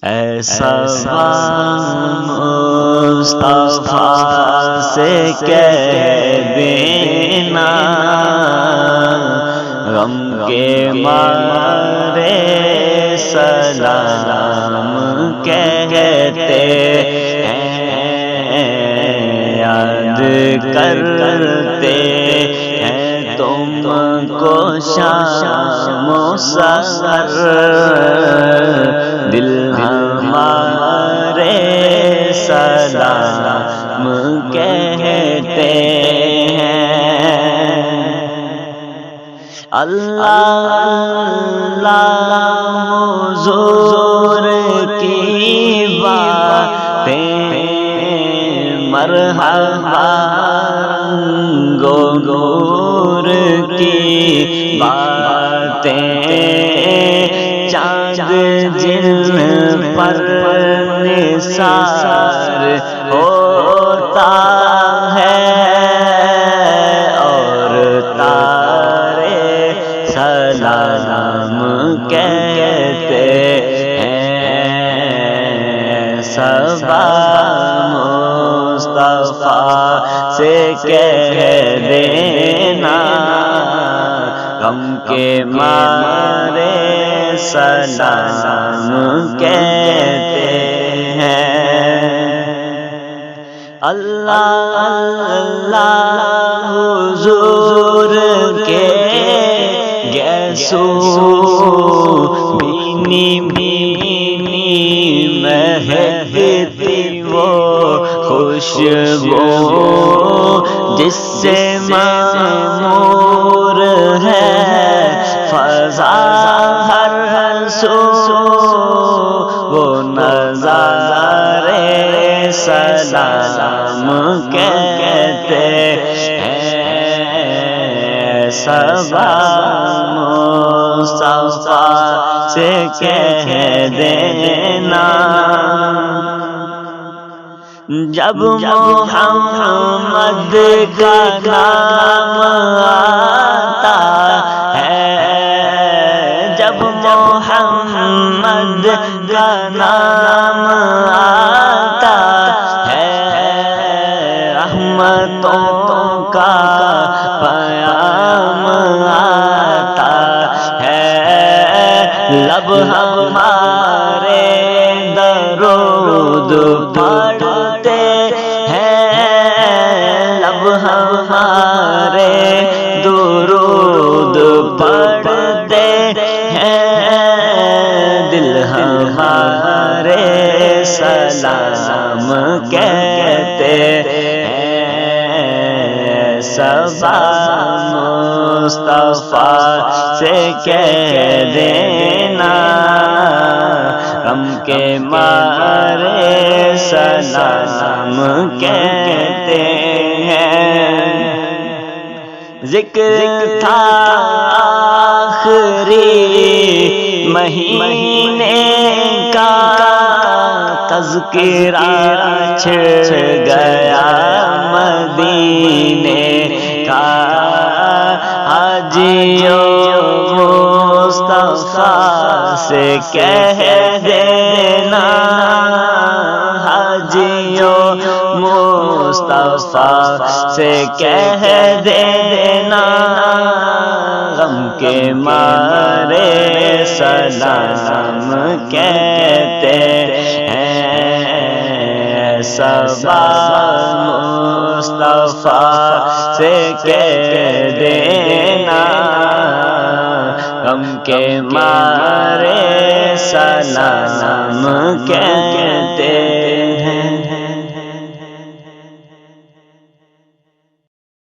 ایسا مصطفیٰ سے کہہ دینا، غم کے مارے سلام کہتے ہیں، یاد کرتے ہیں تم کو شام و سحر، دل ہمارے سلام کہتے ہیں۔ اللہ اللہ حضور کی باتیں، مرحبا گور کی باتیں، چاند جن پر نثار ہوتا ہے اور تارے سلام کہتے ہیں، صبا مصطفیٰ سے کہہ دینا، غم کے مارے سلام کہتے ہیں۔ اللہ اللہ حضور کے گیسو بینی بینی مہکتی وہ خوشبو، جس سے معمور ہے فضا ہر سو، وہ نظارے سلام کہتے ہیں، صبا مصطفیٰ سے کہہ دینا، جب محمد کا نام آتا ہے، جب محمد کا نام آتا ہے، رحمتوں کا پیام آتا ہے، لب ہمارے درود پڑھتے ہیں، لب ہمارے درود پڑھتے ہیں، دل ہمارے سلام کہتے ہیں، صبا مصطفیٰ سے کہہ دینا، غم کے مارے سلام کہتے ہیں۔ ذکر تھا آخری مہینے کا، تذکرہ چھڑ گیا مدینے کا، حاجیوں مصطفیٰ سے کہہ دینا، حاجیوں مصطفیٰ سے کہہ دینا، غم کے مارے سلام کہتے ہیں، صبا مصطفیٰ سے کہہ دینا، غم کے مارے سلام کہتے